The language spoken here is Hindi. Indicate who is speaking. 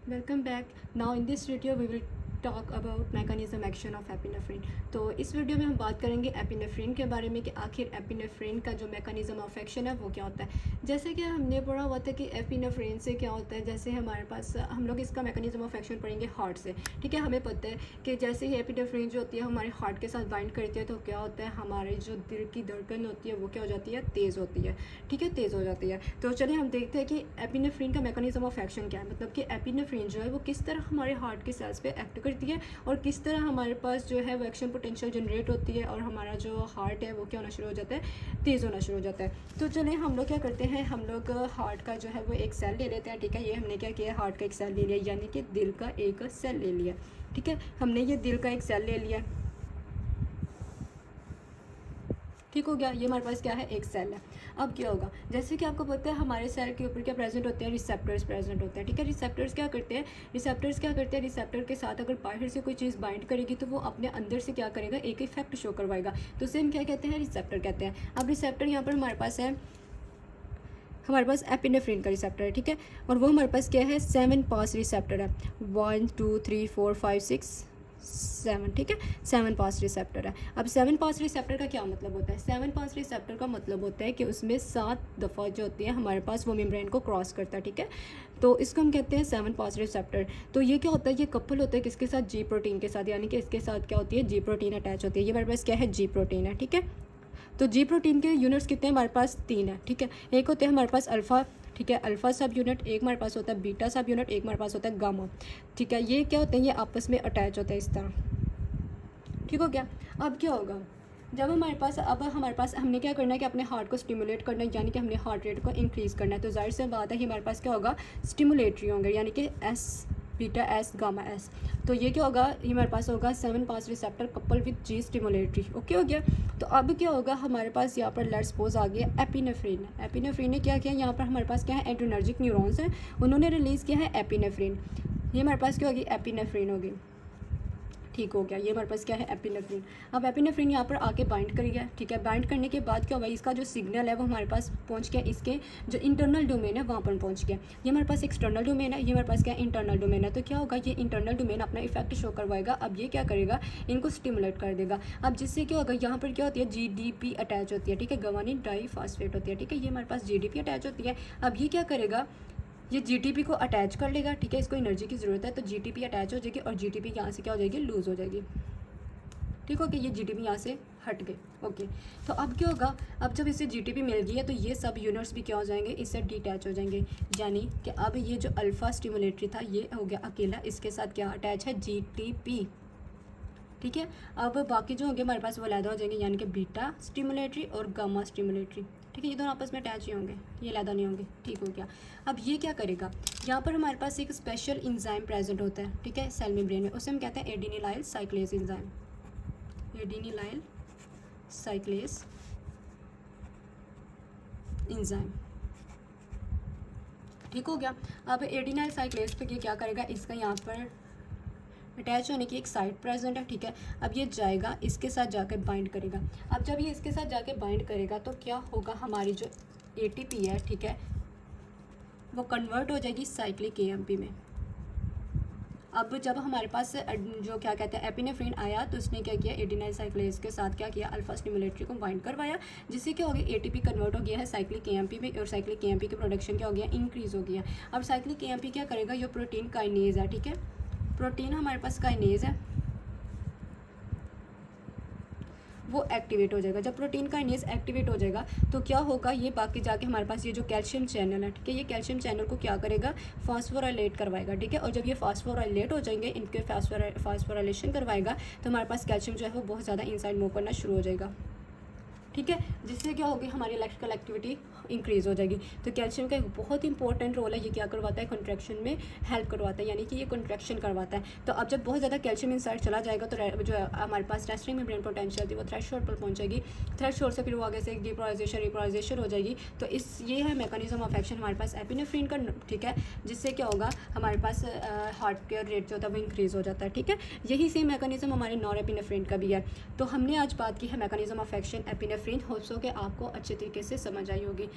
Speaker 1: Welcome back. Now in this video we will talk about mechanism action of epinephrine. तो इस वीडियो में हम बात करेंगे एपिनेफ्रिन के बारे में कि आखिर एपिनेफ्रिन का जो मैकेनिज्म ऑफ एक्शन है वो क्या होता है। जैसे कि हमने पढ़ा हुआ था कि एपिनेफ्रिन से क्या होता है, जैसे हमारे पास हम लोग इसका मैकेनिज्म ऑफ एक्शन पढ़ेंगे हार्ट से। ठीक है, हमें पता है कि जैसे ही एपिनेफ्रिन जो होती है हमारे हार्ट के साथ बाइंड करती है तो क्या होता है, हमारे जो दिल की धड़कन होती है वो क्या हो जाती है, तेज़ होती है। ठीक है, तेज़ हो जाती है। तो चलिए हम देखते हैं कि एपिनेफ्रिन का मैकेनिज्म ऑफ एक्शन क्या है, मतलब कि एपिनेफ्रिन जो है वो किस तरह हमारे हार्ट के सेल्स पे एक्ट करती है और किस तरह हमारे पास जो है वो एक्शन पोटेंशियल जनरेट होती है और हमारा जो हार्ट है वो क्या होना शुरू हो जाता है, तेज़ होना शुरू हो जाता है। तो चलिए हम लोग क्या करते हैं, हम लोग हार्ट का जो है वो एक सेल ले लेते हैं। ठीक है, ये हमने क्या किया, हार्ट का एक सेल ले लिया, यानी कि दिल का एक सेल ले लिया। ठीक है, हमने ये दिल का एक सेल ले लिया। ठीक हो गया, ये हमारे पास क्या है, एक सेल है। अब क्या होगा, जैसे कि आपको पता है हमारे सेल के ऊपर क्या प्रेजेंट होते हैं, रिसेप्टर्स प्रेजेंट होते हैं। ठीक है, रिसेप्टर्स क्या करते हैं, रिसेप्टर के साथ अगर बाहर से कोई चीज़ बाइंड करेगी तो वो अपने अंदर से क्या करेगा, एक इफेक्ट शो करवाएगा। तो उसे हम क्या कहते हैं, रिसेप्टर कहते हैं। अब रिसेप्टर यहाँ पर हमारे पास है, हमारे पास एपिनेफ्रिन का रिसेप्टर है। ठीक है, और वो हमारे पास क्या है, 7 पास रिसेप्टर है, 1 2 3 4 5 6 7। ठीक है, 7 पास रिसेप्टर है। अब 7 पास रिसेप्टर का क्या मतलब होता है, 7 पास रिसेप्टर का मतलब होता है कि उसमें 7 दफ़ा जो होती है हमारे पास वो मेम्ब्रेन को क्रॉस करता है। ठीक है, तो इसको हम कहते हैं 7 पास रिसेप्टर। तो ये क्या होता है, ये कपल होता है किसके साथ, जी प्रोटीन के साथ, यानी कि इसके साथ क्या होती है, जी प्रोटीन अटैच होती है। ये हमारे पास क्या है, जी प्रोटीन है। ठीक है, तो जी प्रोटीन के यूनिट्स कितने हैं, हमारे पास 3 है। ठीक है, एक होते हैं हमारे पास अल्फ़ा। ठीक है, अल्फ़ा सब यूनिट, एक हमारे पास होता है बीटा सब यूनिट, एक हमारे पास होता है गामा। ठीक है, ये क्या होते हैं, ये आपस में अटैच होता है इस तरह। ठीक हो गया। अब क्या होगा, जब हमारे पास हमने क्या करना है कि अपने हार्ट को स्टिमुलेट करना है, यानी कि हमने हार्ट रेट को इंक्रीज़ करना है। तो जाहिर से बात है कि हमारे पास क्या होगा, स्टिमुलेटरी होंगे, यानी कि S beta S gamma S. तो ये क्या होगा, ये हमारे पास होगा 7 pass receptor couple with G stimulatory. Okay हो गया। तो अब क्या होगा, हमारे पास यहाँ पर लेट्स सपोज आ गया एपिनेफ्रिन। एपिनेफ्रिन ने क्या किया, यहाँ पर हमारे पास क्या है, एड्रेनर्जिक न्यूरॉन्स हैं, उन्होंने रिलीज़ किया है एपिनेफ्रिन। ये हमारे पास क्या होगी, एपिनेफ्रिन होगी। ठीक हो गया, ये हमारे पास क्या है, एपिनेफ्रिन। अब एपिनेफ्रिन यहाँ पर आके बाइंड कर गया। ठीक है, बाइंड करने के बाद क्या हुआ, इसका जो सिग्नल है वो हमारे पास पहुँच गया, इसके जो इंटरनल डोमेन है वहाँ पर पहुँच गया। ये हमारे पास एक्सटर्नल डोमेन है, ये हमारे पास क्या है, इंटरनल डोमेन है। तो क्या होगा, ये इंटरनल डोमेन अपना इफेक्ट शो करवाएगा। अब ये क्या करेगा, इनको स्टिमुलेट कर देगा। अब जिससे क्या होगा, यहाँ पर क्या होती है, GDP अटैच होती है। ठीक है, गवानीन डाइफॉस्फेट होती है। ठीक है, ये हमारे पास GDP अटैच होती है। अब ये क्या करेगा, ये GTP को अटैच कर लेगा। ठीक है, इसको एनर्जी की ज़रूरत है तो GTP अटैच हो जाएगी और GTP यहाँ से क्या हो जाएगी, लूज़ हो जाएगी। ठीक हो गया, ये GTP यहाँ से हट गए। ओके, तो अब क्या होगा, अब जब इसे GTP मिल गई है तो ये सब यूनिट्स भी क्या हो जाएंगे, इससे डिटैच हो जाएंगे। यानी कि अब ये जो अल्फ़ा स्टिमुलेटरी था ये हो गया अकेला, इसके साथ क्या अटैच है, GTP। ठीक है, अब बाकी जो होंगे हमारे पास वो अलहदा हो जाएंगे, यानी कि बीटा स्टिमुलेटरी और गामा स्टिमुलेटरी। ठीक है, ये दोनों आपस में अटैच ही होंगे, ये अलहदा नहीं होंगे। ठीक हो गया। अब ये क्या करेगा, यहाँ पर हमारे पास एक स्पेशल इंजाइम प्रेजेंट होता है। ठीक है, सेल मेम्ब्रेन में, उसे हम कहते हैं एडिनिलाइल साइक्लेज इंजाइम। एडिनिलाइल साइक्लेज इंजाइम। ठीक हो गया। अब एडिनाइल साइक्लेज पे ये क्या करेगा, इसका यहाँ पर अटैच होने की एक साइट प्रेजेंट है। ठीक है, अब ये जाएगा इसके साथ जाकर बाइंड करेगा। अब जब ये इसके साथ जाके बाइंड करेगा तो क्या होगा, हमारी जो ATP है, ठीक है, वो कन्वर्ट हो जाएगी साइक्लिक AMP में। अब जब हमारे पास जो क्या कहते हैं एपिनेफ्रिन आया तो उसने क्या किया, एडिनाइल साइक्लेज के साथ क्या किया, अल्फा स्टिमुलेटरी को बाइंड करवाया, जिससे क्या हो गया, ATP कन्वर्ट हो गया है साइक्लिक AMP में और साइक्लिक AMP की प्रोडक्शन क्या हो गया, इंक्रीज हो गया। अब साइक्लिक AMP क्या करेगा, ये प्रोटीन काइनेज है। ठीक है, प्रोटीन हमारे पास काइनेज है, वो एक्टिवेट हो जाएगा। जब प्रोटीन काइनेज एक्टिवेट हो जाएगा तो क्या होगा, ये बाकी जाके हमारे पास ये जो कैल्शियम चैनल है, ठीक है, ये कैल्शियम चैनल को क्या करेगा, फास्फोराइलेट करवाएगा। ठीक है, और जब ये फास्फोराइलेट हो जाएंगे, इनके फास्फोराइलेशन करवाएगा तो हमारे पास कैल्शियम जो है वो बहुत ज़्यादा इनसाइड मूव करना शुरू हो जाएगा। ठीक है, जिससे क्या होगी, हमारी इलेक्ट्रिकल एक्टिविटी इंक्रीज़ हो जाएगी। तो कैल्शियम का एक बहुत इंपॉर्टेंट रोल है, ये क्या करवाता है, कंट्रैक्शन में हेल्प करवाता है, यानी कि ये कंट्रैक्शन करवाता है। तो अब जब बहुत ज़्यादा कैल्शियम इनसाइड चला जाएगा तो जो हमारे पास रेस्टिंग मेम्ब्रेन पोटेंशियल थी वो थ्रेशोल्ड पर पहुंचेगी। थ्रेशोल्ड से फिर वो आगे से डिपोलाइजेशन रिपोलाइजेशन हो जाएगी। तो ये है मैकेनिज्म ऑफ एक्शन हमारे पास एपिनेफ्रिन का। ठीक है, जिससे क्या होगा, हमारे पास हार्ट के रेट जो होता है वो इंक्रीज़ हो जाता है। ठीक है, यही सेम मैकेनिज्म हमारे नॉर एपिनेफ्रिन का भी है। तो हमने आज बात की है mechanism of action epinephrine. Hopes हो कि आपको अच्छे तरीके से समझ आई होगी।